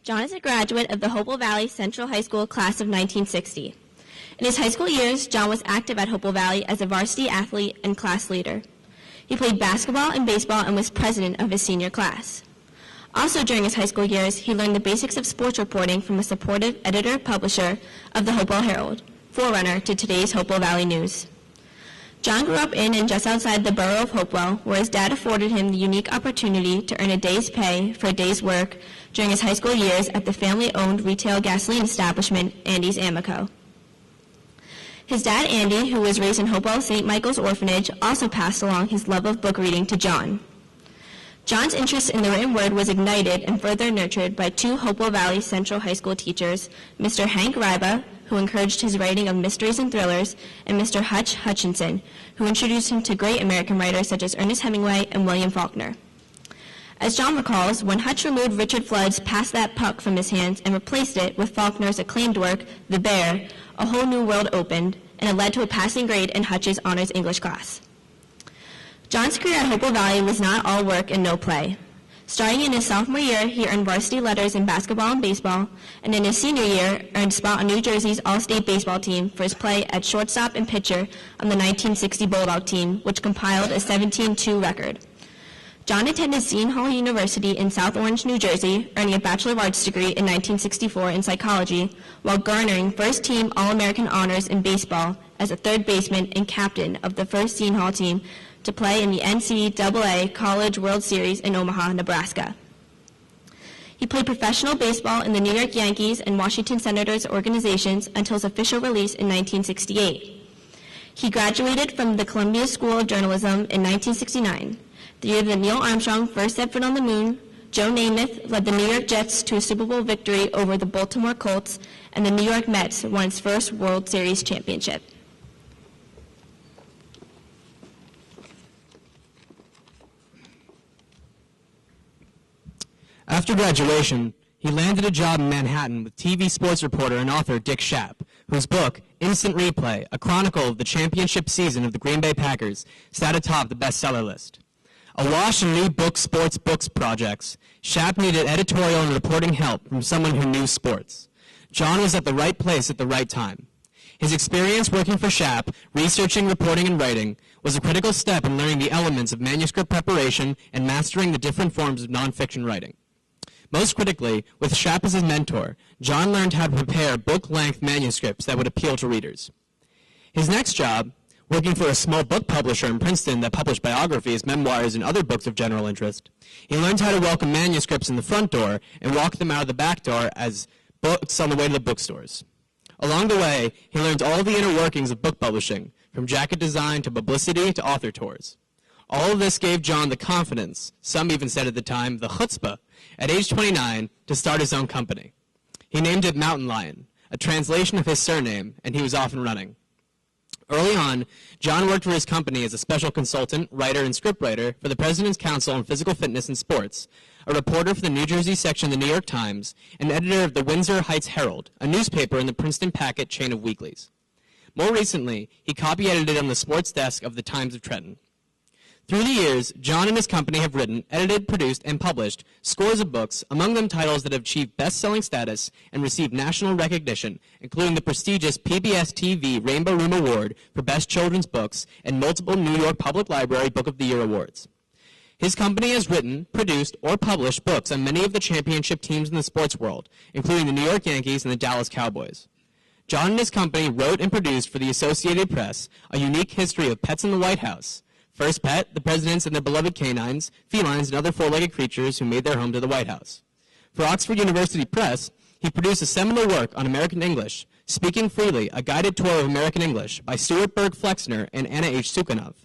John is a graduate of the Hopewell Valley Central High School class of 1960. In his high school years, John was active at Hopewell Valley as a varsity athlete and class leader. He played basketball and baseball and was president of his senior class. Also during his high school years, he learned the basics of sports reporting from a supportive editor-publisher of the Hopewell Herald, forerunner to today's Hopewell Valley News. John grew up in and just outside the borough of Hopewell, where his dad afforded him the unique opportunity to earn a day's pay for a day's work during his high school years at the family-owned retail gasoline establishment, Andy's Amoco. His dad, Andy, who was raised in Hopewell St. Michael's Orphanage, also passed along his love of book reading to John. John's interest in the written word was ignited and further nurtured by two Hopewell Valley Central High School teachers, Mr. Hank Riba, who encouraged his writing of mysteries and thrillers, and Mr. Hutch Hutchinson, who introduced him to great American writers such as Ernest Hemingway and William Faulkner. As John recalls, when Hutch removed Richard Flood's Pass That Puck from his hands and replaced it with Faulkner's acclaimed work, The Bear, a whole new world opened, and it led to a passing grade in Hutch's honors English class. John's career at Hopewell Valley was not all work and no play. Starting in his sophomore year, he earned varsity letters in basketball and baseball, and in his senior year, earned a spot on New Jersey's All-State baseball team for his play at shortstop and pitcher on the 1960 Bulldog team, which compiled a 17-2 record. John attended Seton Hall University in South Orange, New Jersey, earning a Bachelor of Arts degree in 1964 in psychology, while garnering first-team All-American honors in baseball as a third baseman and captain of the first Seton Hall team to play in the NCAA College World Series in Omaha, Nebraska. He played professional baseball in the New York Yankees and Washington Senators organizations until his official release in 1968. He graduated from the Columbia School of Journalism in 1969, the year that Neil Armstrong first set foot on the moon. Joe Namath led the New York Jets to a Super Bowl victory over the Baltimore Colts, and the New York Mets won its first World Series championship. After graduation, he landed a job in Manhattan with TV sports reporter and author Dick Schaap, whose book, Instant Replay, a chronicle of the championship season of the Green Bay Packers, sat atop the bestseller list. Awash in new sports books projects, Schaap needed editorial and reporting help from someone who knew sports. John was at the right place at the right time. His experience working for Schaap, researching, reporting, and writing, was a critical step in learning the elements of manuscript preparation and mastering the different forms of nonfiction writing. Most critically, with Schaap as his mentor, John learned how to prepare book-length manuscripts that would appeal to readers. His next job, working for a small book publisher in Princeton that published biographies, memoirs, and other books of general interest, he learned how to welcome manuscripts in the front door and walk them out of the back door as books on the way to the bookstores. Along the way, he learned all the inner workings of book publishing, from jacket design to publicity to author tours. All of this gave John the confidence, some even said at the time, the chutzpah, at age 29, to start his own company. He named it Mountain Lion, a translation of his surname, and he was off and running. Early on, John worked for his company as a special consultant, writer, and scriptwriter for the President's Council on Physical Fitness and Sports, a reporter for the New Jersey section of the New York Times, and editor of the Windsor Heights Herald, a newspaper in the Princeton Packet chain of weeklies. More recently, he copy-edited on the sports desk of the Times of Trenton. Through the years, John and his company have written, edited, produced, and published scores of books, among them titles that have achieved best-selling status and received national recognition, including the prestigious PBS TV Rainbow Room Award for Best Children's Books and multiple New York Public Library Book of the Year awards. His company has written, produced, or published books on many of the championship teams in the sports world, including the New York Yankees and the Dallas Cowboys. John and his company wrote and produced for the Associated Press a unique history of pets in the White House. First Pet, the presidents and their beloved canines, felines, and other four-legged creatures who made their home to the White House. For Oxford University Press, he produced a seminal work on American English, Speaking Freely, a guided tour of American English by Stuart Berg Flexner and Anna H. Sukhanov.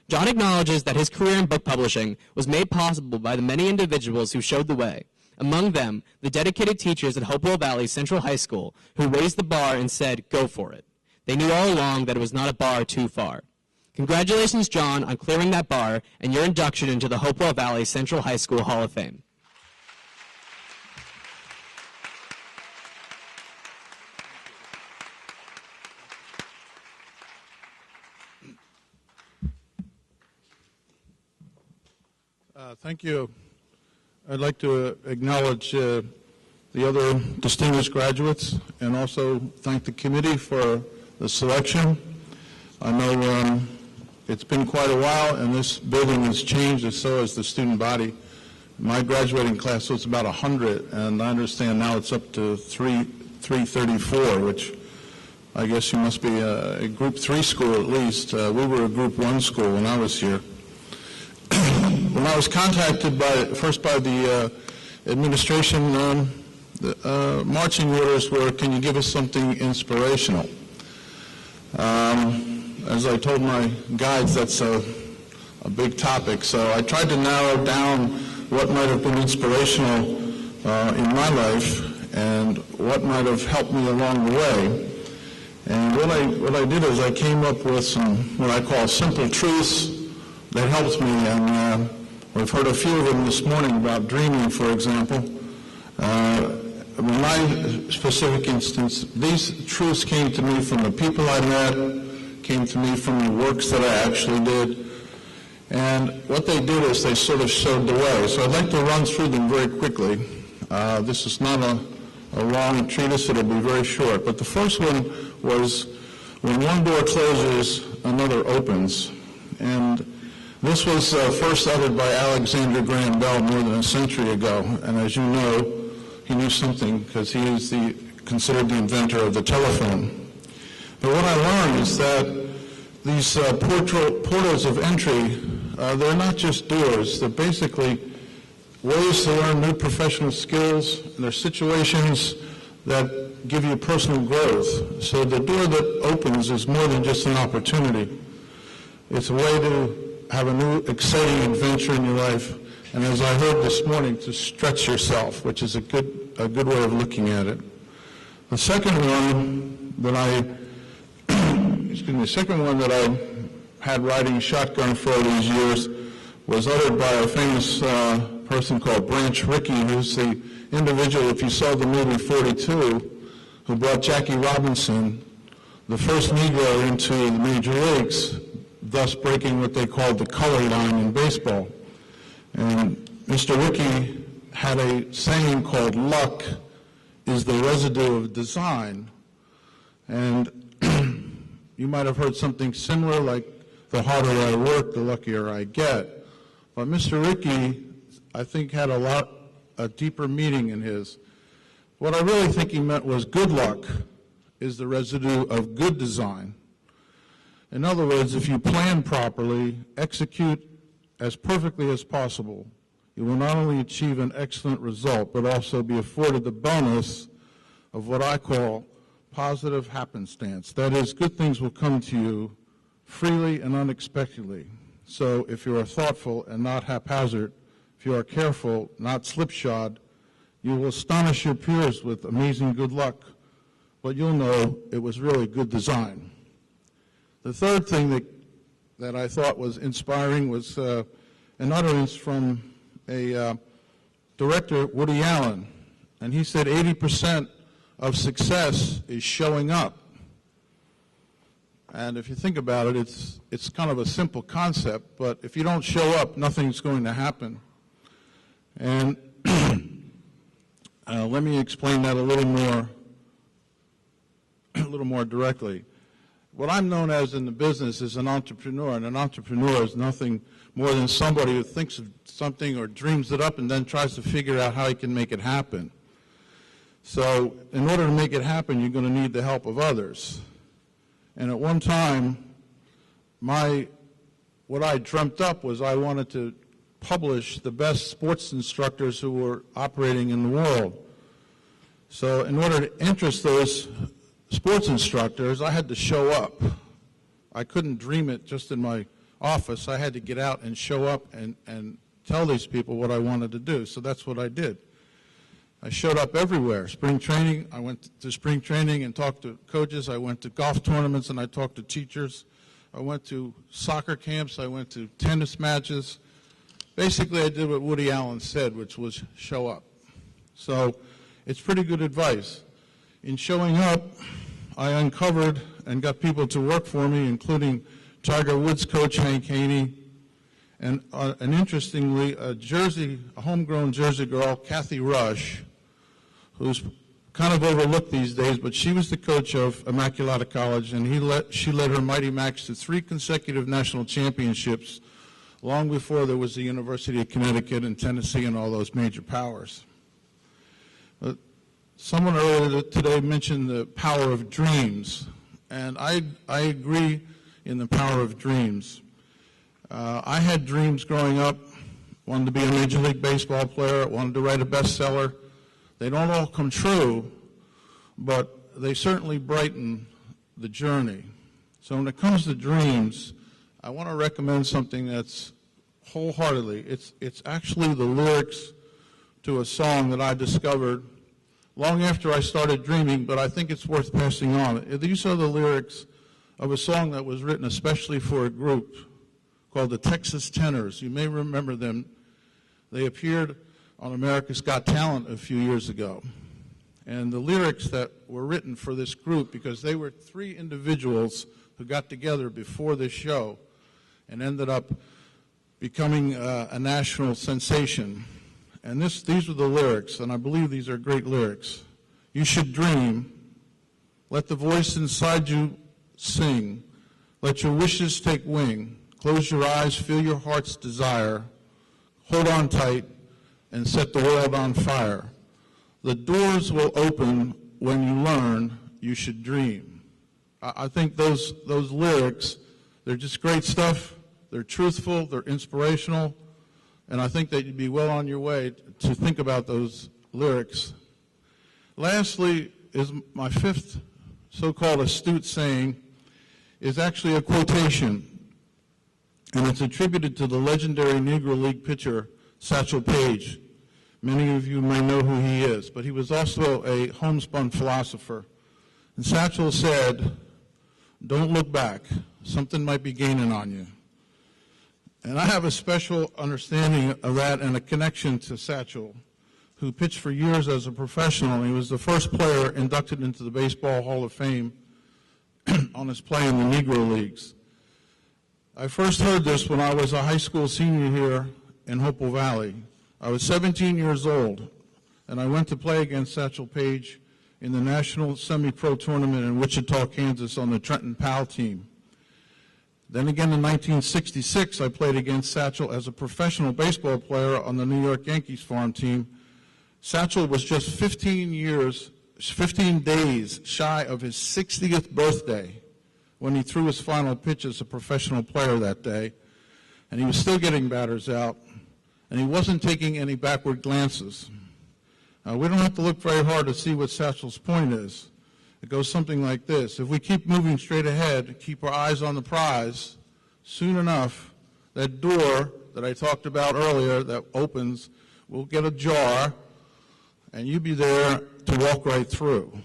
John acknowledges that his career in book publishing was made possible by the many individuals who showed the way, among them the dedicated teachers at Hopewell Valley Central High School who raised the bar and said, "Go for it." They knew all along that it was not a bar too far. Congratulations, John, on clearing that bar and your induction into the Hopewell Valley Central High School Hall of Fame. Thank you. I'd like to acknowledge the other distinguished graduates, and also thank the committee for the selection. I know it's been quite a while, and this building has changed, and so has the student body. My graduating class was about 100, and I understand now it's up to 334, which I guess you must be a Group 3 school at least. We were a Group 1 school when I was here. When I was contacted first by the administration, the marching orders were, can you give us something inspirational? As I told my guides, that's a big topic, so I tried to narrow down what might have been inspirational in my life and what might have helped me along the way. And what I did is I came up with some what I call simple truths that helped me, and we've heard a few of them this morning about dreaming, for example. In my specific instance, these truths came to me from the people I met, came to me from the works that I actually did. And what they did is they sort of showed the way. So I'd like to run through them very quickly. This is not a long treatise, it'll be very short. But the first one was, when one door closes, another opens. And this was first uttered by Alexander Graham Bell more than a century ago. And as you know, he knew something because he is considered the inventor of the telephone. But what I learned is that these portals of entry, they're not just doors. They're basically ways to learn new professional skills, and they're situations that give you personal growth. So the door that opens is more than just an opportunity. It's a way to have a new, exciting adventure in your life, and as I heard this morning, to stretch yourself, which is a good way of looking at it. The second one that I had riding shotgun for all these years was uttered by a famous person called Branch Rickey, who's the individual, if you saw the movie 42, who brought Jackie Robinson, the first Negro, into the major leagues, thus breaking what they called the color line in baseball. And Mr. Rickey had a saying called, luck is the residue of design. And you might have heard something similar, like the harder I work, the luckier I get. But Mr. Rickey, I think, had a deeper meaning in his. What I really think he meant was good luck is the residue of good design. In other words, if you plan properly, execute as perfectly as possible, you will not only achieve an excellent result, but also be afforded the bonus of what I call positive happenstance. That is, good things will come to you freely and unexpectedly. So if you are thoughtful and not haphazard, if you are careful, not slipshod, you will astonish your peers with amazing good luck, but you'll know it was really good design. The third thing that I thought was inspiring was an utterance from a director, Woody Allen, and he said 80% of success is showing up. And if you think about it, it's kind of a simple concept, but if you don't show up, nothing's going to happen. And let me explain that a little more directly. What I'm known as in the business is an entrepreneur, and an entrepreneur is nothing more than somebody who thinks of something or dreams it up and then tries to figure out how he can make it happen. So in order to make it happen, you're going to need the help of others. And at one time, what I dreamt up was I wanted to publish the best sports instructors who were operating in the world. So in order to interest those sports instructors, I had to show up. I couldn't dream it just in my office. I had to get out and show up and tell these people what I wanted to do. So that's what I did. I showed up everywhere. Spring training, I went to spring training and talked to coaches. I went to golf tournaments and I talked to teachers. I went to soccer camps. I went to tennis matches. Basically, I did what Woody Allen said, which was show up. So it's pretty good advice. In showing up, I uncovered and got people to work for me, including Tiger Woods coach Hank Haney, and interestingly, a homegrown Jersey girl, Kathy Rush, who's kind of overlooked these days, but she was the coach of Immaculata College, and she led her Mighty Macs to 3 consecutive national championships, long before there was the University of Connecticut and Tennessee and all those major powers. Someone earlier today mentioned the power of dreams, and I agree in the power of dreams. I had dreams growing up, wanted to be a Major League Baseball player, wanted to write a bestseller. They don't all come true, but they certainly brighten the journey. So when it comes to dreams, I want to recommend something that's wholeheartedly, it's actually the lyrics to a song that I discovered long after I started dreaming, but I think it's worth passing on. These are the lyrics of a song that was written especially for a group called the Texas Tenors. You may remember them. They appeared on America's Got Talent a few years ago. And the lyrics that were written for this group, because they were 3 individuals who got together before this show and ended up becoming a national sensation. And these were the lyrics, and I believe these are great lyrics. You should dream. Let the voice inside you sing. Let your wishes take wing. Close your eyes, feel your heart's desire. Hold on tight and set the world on fire. The doors will open when you learn you should dream. I think those lyrics, they're just great stuff. They're truthful, they're inspirational, and I think that you'd be well on your way to think about those lyrics. Lastly, is my 5th so-called astute saying is actually a quotation, and it's attributed to the legendary Negro League pitcher Satchel Paige. Many of you may know who he is, but he was also a homespun philosopher. And Satchel said, "Don't look back. Something might be gaining on you." And I have a special understanding of that and a connection to Satchel, who pitched for years as a professional. He was the first player inducted into the Baseball Hall of Fame on his play in the Negro Leagues. I first heard this when I was a high school senior here in Hopewell Valley. I was 17 years old, and I went to play against Satchel Paige in the National Semi-Pro Tournament in Wichita, Kansas on the Trenton Powell team. Then again in 1966, I played against Satchel as a professional baseball player on the New York Yankees farm team. Satchel was just 15 days shy of his 60th birthday when he threw his final pitch as a professional player that day, and he was still getting batters out, and he wasn't taking any backward glances. We don't have to look very hard to see what Satchel's point is. It goes something like this: if we keep moving straight ahead, keep our eyes on the prize, soon enough, that door that I talked about earlier that opens will get ajar, and you'll be there to walk right through.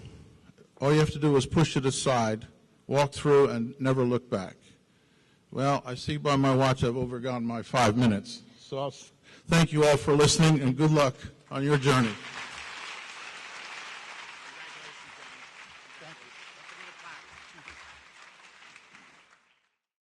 All you have to do is push it aside, walk through, and never look back. Well, I see by my watch I've overgone my 5 minutes. So I'll thank you all for listening, and good luck on your journey.